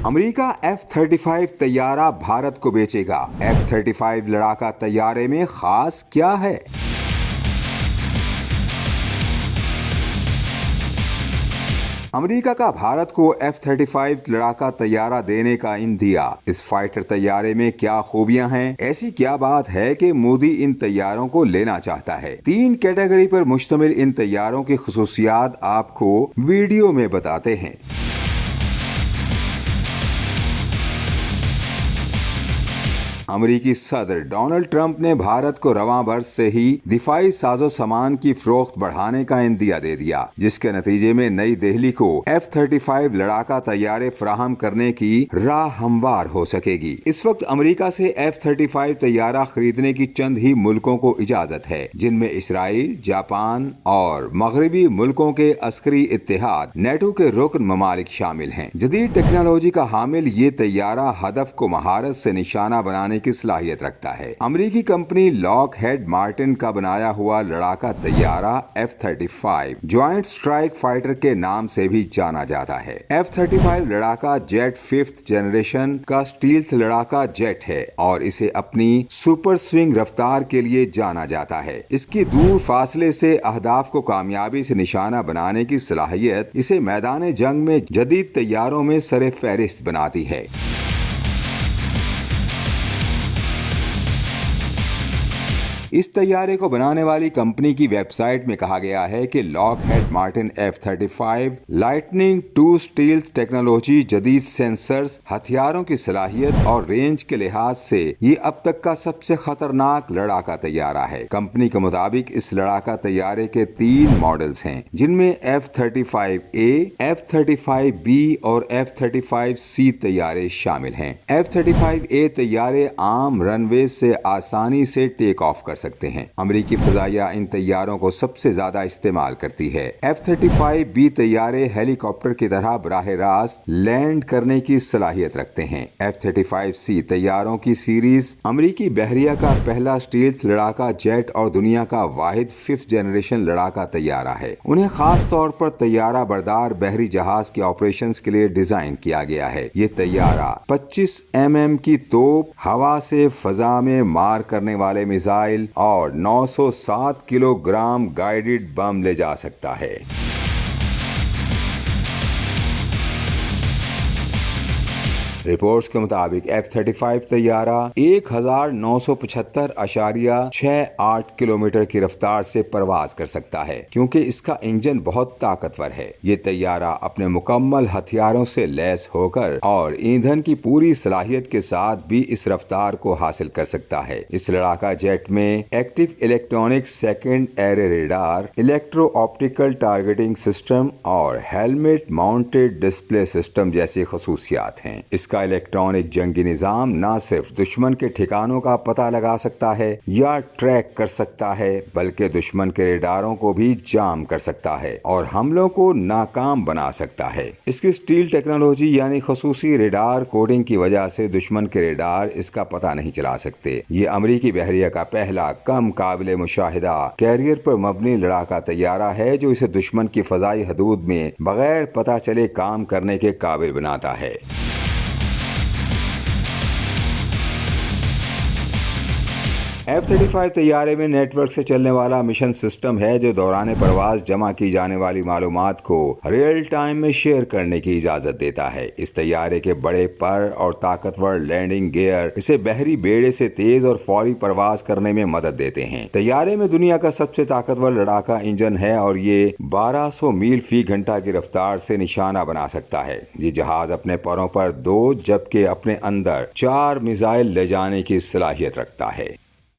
امریکہ F-35 طیارہ بھارت کو بیچے گا۔ F-35 لڑاکا طیارے میں خاص کیا ہے؟ امریکہ کا بھارت کو F-35 لڑاکا طیارہ دینے کا عندیہ۔ اس فائٹر طیارے میں کیا خوبیاں ہیں؟ ایسی کیا بات ہے کہ مودی ان طیاروں کو لینا چاہتا ہے؟ 3 کیٹیگری پر مشتمل ان طیاروں کی خصوصیات آپ کو ویڈیو میں بتاتے ہیں۔ امریکی صدر ڈونلڈ ٹرمپ نے بھارت کو رواں برس سے ہی دفاعی ساز و سامان کی فروخت بڑھانے کا عندیہ دے دیا، جس کے نتیجے میں نئی دہلی کو F-35 لڑاکا طیارے فراہم کرنے کی راہ ہموار ہو سکے گی۔ اس وقت امریکہ سے F-35 طیارہ خریدنے کی چند ہی ملکوں کو اجازت ہے، جن میں اسرائیل، جاپان اور مغربی ملکوں کے عسکری اتحاد نیٹو کے رکن ممالک شامل ہیں۔ جدید ٹیکنالوجی کا حامل یہ طیارہ ہدف کو مہارت سے نشانہ بنانے کی صلاحیت رکھتا ہے۔ امریکی کمپنی لاک ہیڈ مارٹن کا بنایا ہوا لڑاکا طیارہ F-35 جوائنٹ اسٹرائک فائٹر کے نام سے بھی جانا جاتا ہے۔ F-35 لڑاکا جیٹ 5th جنریشن کا اسٹیلتھ لڑاکا جیٹ ہے اور اسے اپنی سپر سوئنگ رفتار کے لیے جانا جاتا ہے۔ اس کی دور فاصلے سے اہداف کو کامیابی سے نشانہ بنانے کی صلاحیت اسے میدان جنگ میں جدید طیاروں میں سر فہرست بناتی ہے۔ اس طیارے کو بنانے والی کمپنی کی ویب سائٹ میں کہا گیا ہے کہ Lockheed Martin F-35 lightning 2 stealth technology, جدید سینسرز، ہتھیاروں کی صلاحیت اور رینج کے لحاظ سے یہ اب تک کا سب سے خطرناک لڑاکا طیارہ ہے۔ کمپنی کے مطابق اس لڑاکا طیارے کے 3 ماڈلز ہیں، جن میں F-35A، F-35B اور F-35C طیارے شامل ہیں۔ F-35A طیارے عام رن ویز سے آسانی سے ٹیک آف کر سکتے ہیں۔ امریکی فضائیہ ان طیاروں کو سب سے زیادہ استعمال کرتی ہے۔ F-35B طیارے ہیلی کاپٹر کی طرح براہ راست لینڈ کرنے کی صلاحیت رکھتے ہیں۔ F-35C طیاروں کی سیریز امریکی بحریہ کا پہلا اسٹیلتھ لڑاکا جیٹ اور دنیا کا واحد 5th جنریشن لڑاکا طیارہ ہے۔ انہیں خاص طور پر طیارہ بردار بحری جہاز کے آپریشنز کے لیے ڈیزائن کیا گیا ہے۔ یہ طیارہ 25 mm کی توپ، ہوا سے فضا میں مار کرنے والے میزائل اور 907 کلو گرام گائیڈڈ بم لے جا سکتا ہے۔ رپورٹس کے مطابق F-35 طیارہ 1975.68 کلومیٹر کی رفتار سے پرواز کر سکتا ہے، کیونکہ اس کا انجن بہت طاقتور ہے۔ یہ طیارہ اپنے مکمل ہتھیاروں سے لیس ہو کر اور ایندھن کی پوری صلاحیت کے ساتھ بھی اس رفتار کو حاصل کر سکتا ہے۔ اس لڑاکا جیٹ میں active electronic second array radar, electro optical targeting system اور ہیلمٹ ماؤنٹڈ ڈسپلے سسٹم جیسی خصوصیات ہیں۔ اس کا الیکٹرانک جنگی نظام نہ صرف دشمن کے ٹھکانوں کا پتہ لگا سکتا ہے یا ٹریک کر سکتا ہے، بلکہ دشمن کے ریڈاروں کو بھی جام کر سکتا ہے اور حملوں کو ناکام بنا سکتا ہے۔ اس کی اسٹیل ٹیکنالوجی یعنی خصوصی ریڈار کوڈنگ کی وجہ سے دشمن کے ریڈار اس کا پتہ نہیں چلا سکتے۔ یہ امریکی بحریہ کا پہلا کم قابل مشاہدہ کیریئر پر مبنی لڑاکا طیارہ ہے جو اسے دشمن کی فضائی حدود میں بغیر پتہ چلے کام کرنے کے قابل بناتا ہے۔ F-35 طیارے میں نیٹ ورک سے چلنے والا مشن سسٹم ہے جو دوران پرواز جمع کی جانے والی معلومات کو ریئل ٹائم میں شیئر کرنے کی اجازت دیتا ہے۔ اس طیارے کے بڑے پر اور طاقتور لینڈنگ گیئر اسے بحری بیڑے سے تیز اور فوری پرواز کرنے میں مدد دیتے ہیں۔ طیارے میں دنیا کا سب سے طاقتور لڑاکا انجن ہے اور یہ 1200 میل فی گھنٹہ کی رفتار سے نشانہ بنا سکتا ہے۔ یہ جہاز اپنے پروں پر 2 جبکہ اپنے اندر 4 میزائل لے جانے کی صلاحیت رکھتا ہے۔